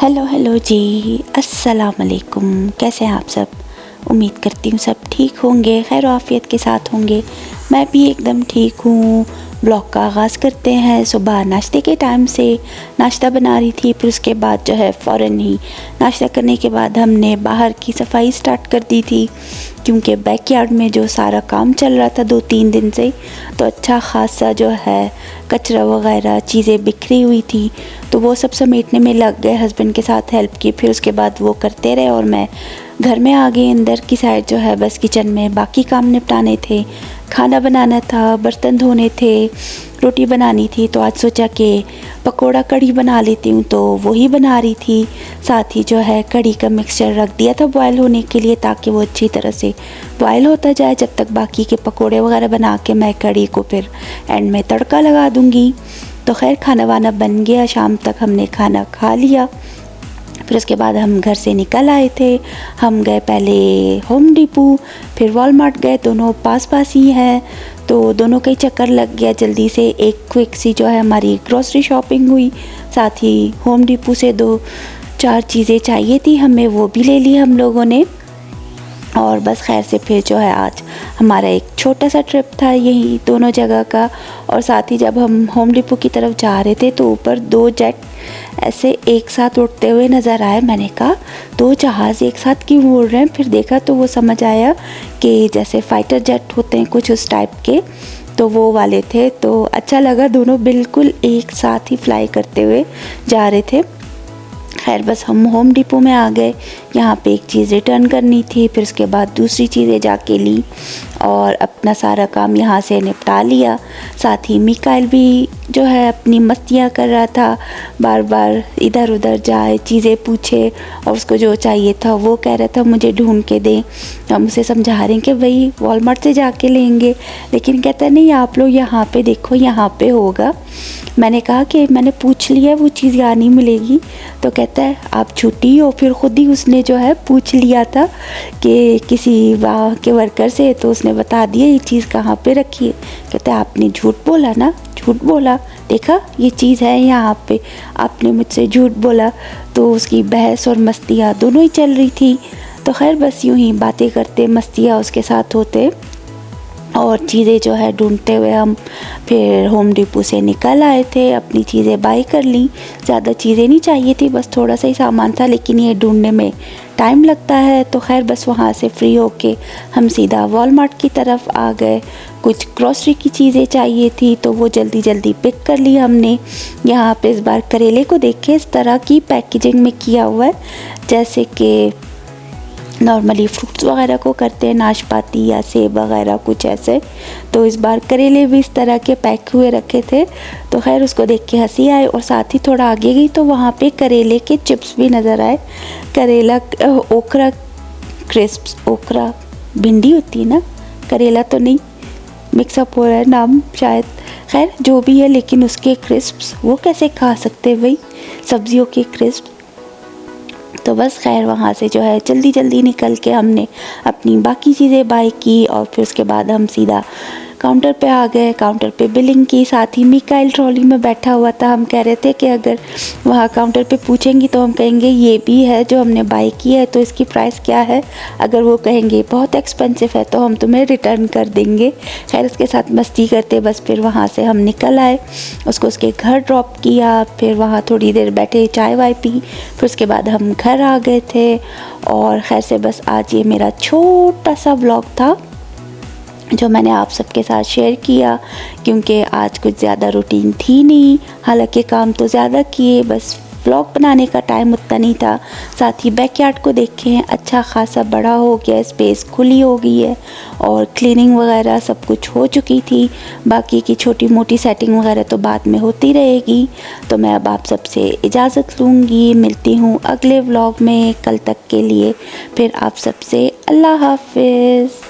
Hello hello जी, अस्सलाम वालेकुम। कैसे हैं आप सब? उम्मीद करती हूँ सब ठीक होंगे, खैर आफियत के साथ होंगे। मैं भी एकदम ठीक हूँ। ब्लॉग का आगाज़ करते हैं। सुबह नाश्ते के टाइम से नाश्ता बना रही थी, फिर उसके बाद जो है फ़ौरन ही नाश्ता करने के बाद हमने बाहर की सफाई स्टार्ट कर दी थी, क्योंकि बैकयार्ड में जो सारा काम चल रहा था 2-3 दिन से, तो अच्छा ख़ासा जो है कचरा वगैरह चीज़ें बिखरी हुई थी, तो वो सब समेटने में लग गए। हस्बैंड के साथ हेल्प की, फिर उसके बाद वो करते रहे और मैं घर में आ गई। अंदर की साइड जो है बस किचन में बाकी काम निपटाने थे, खाना बनाना था, बर्तन धोने थे, रोटी बनानी थी। तो आज सोचा कि पकोड़ा कढ़ी बना लेती हूँ, तो वही बना रही थी। साथ ही जो है कढ़ी का मिक्सचर रख दिया था बॉयल होने के लिए, ताकि वो अच्छी तरह से बॉयल होता जाए, जब तक बाकी के पकोड़े वगैरह बना के मैं कढ़ी को फिर एंड में तड़का लगा दूँगी। तो खैर खाना वाना बन गया, शाम तक हमने खाना खा लिया। फिर उसके बाद हम घर से निकल आए थे। हम गए पहले होम डिपो, फिर वॉलमार्ट गए, दोनों पास पास ही है, तो दोनों का ही चक्कर लग गया। जल्दी से एक क्विक सी जो है हमारी ग्रोसरी शॉपिंग हुई। साथ ही होम डिपो से 2-4 चीज़ें चाहिए थी हमें, वो भी ले ली हम लोगों ने। और बस खैर से फिर जो है आज हमारा एक छोटा सा ट्रिप था यही दोनों जगह का। और साथ ही जब हम होम डिपो की तरफ जा रहे थे तो ऊपर 2 जेट ऐसे एक साथ उड़ते हुए नज़र आए। मैंने कहा 2 जहाज़ एक साथ क्यों उड़ रहे हैं? फिर देखा तो वो समझ आया कि जैसे फ़ाइटर जेट होते हैं कुछ उस टाइप के, तो वो वाले थे। तो अच्छा लगा, दोनों बिल्कुल एक साथ ही फ्लाई करते हुए जा रहे थे। खैर बस हम होम डिपो में आ गए। यहाँ पे एक चीज़ रिटर्न करनी थी, फिर उसके बाद दूसरी चीज़ें जाके ली और अपना सारा काम यहाँ से निपटा लिया। साथ ही मिकाइल भी जो है अपनी मस्तियाँ कर रहा था, बार बार इधर उधर जाए, चीज़ें पूछे, और उसको जो चाहिए था वो कह रहा था मुझे ढूंढ के दें। हम उसे समझा रहे हैं कि भाई वॉलमार्ट से जाके लेंगे, लेकिन कहता नहीं आप लोग यहाँ पे देखो, यहाँ पे होगा। मैंने कहा कि मैंने पूछ लिया वो चीज़ यहाँ नहीं मिलेगी। तो कहता है आप झूठी हो। फिर ख़ुद ही उसने जो है पूछ लिया था कि किसी वहाँ के वर्कर से, तो उसने बता दिया ये चीज़ कहाँ पे रखी है। कहता है आपने झूठ बोला ना, झूठ बोला, देखा ये चीज़ है यहाँ पे, आपने मुझसे झूठ बोला। तो उसकी बहस और मस्तियाँ दोनों ही चल रही थी। तो खैर बस यूँ ही बातें करते, मस्तियाँ उसके साथ होते और चीज़ें जो है ढूंढते हुए हम फिर होम डिपो से निकल आए थे। अपनी चीज़ें बाई कर ली। ज़्यादा चीज़ें नहीं चाहिए थी, बस थोड़ा सा ही सामान था, लेकिन ये ढूंढने में टाइम लगता है। तो खैर बस वहाँ से फ्री होके हम सीधा वॉलमार्ट की तरफ आ गए। कुछ ग्रोसरी की चीज़ें चाहिए थी, तो वो जल्दी जल्दी पिक कर ली हमने। यहाँ पे इस बार करेले को देखे इस तरह की पैकेजिंग में किया हुआ है, जैसे कि नॉर्मली फ्रूट्स वगैरह को करते हैं, नाशपाती या सेब वगैरह कुछ ऐसे। तो इस बार करेले भी इस तरह के पैक हुए रखे थे। तो खैर उसको देख के हंसी आई, और साथ ही थोड़ा आगे गई तो वहाँ पे करेले के चिप्स भी नज़र आए। करेला ओखरा क्रिस्प्स, ओखरा भिंडी होती है ना, करेला तो नहीं, मिक्सअप हो रहा है नाम शायद। खैर जो भी है, लेकिन उसके क्रिस्प्स वो कैसे खा सकते भाई, सब्जियों के क्रिस्प। तो बस खैर वहाँ से जो है जल्दी जल्दी निकल के हमने अपनी बाकी चीज़ें बाय की, और फिर उसके बाद हम सीधा काउंटर पे आ गए। काउंटर पे बिलिंग की। साथ ही मिकाइल ट्रॉली में बैठा हुआ था। हम कह रहे थे कि अगर वहाँ काउंटर पे पूछेंगी तो हम कहेंगे ये भी है जो हमने बाय की है, तो इसकी प्राइस क्या है। अगर वो कहेंगे बहुत एक्सपेंसिव है तो हम तुम्हें रिटर्न कर देंगे। खैर उसके साथ मस्ती करते बस फिर वहाँ से हम निकल आए। उसको उसके घर ड्रॉप किया, फिर वहाँ थोड़ी देर बैठे, चाय वाय पी, फिर उसके बाद हम घर आ गए थे। और खैर से बस आज ये मेरा छोटा सा व्लॉग था जो मैंने आप सबके साथ शेयर किया, क्योंकि आज कुछ ज़्यादा रूटीन थी नहीं। हालांकि काम तो ज़्यादा किए, बस व्लॉग बनाने का टाइम उतना नहीं था। साथ ही बैकयार्ड को देखें, अच्छा खासा बड़ा हो गया, स्पेस खुली हो गई है, और क्लीनिंग वगैरह सब कुछ हो चुकी थी। बाकी की छोटी मोटी सेटिंग वगैरह तो बाद में होती रहेगी। तो मैं अब आप सबसे इजाज़त लूँगी, मिलती हूँ अगले व्लॉग में। कल तक के लिए फिर आप सबसे अल्लाह हाफिज़।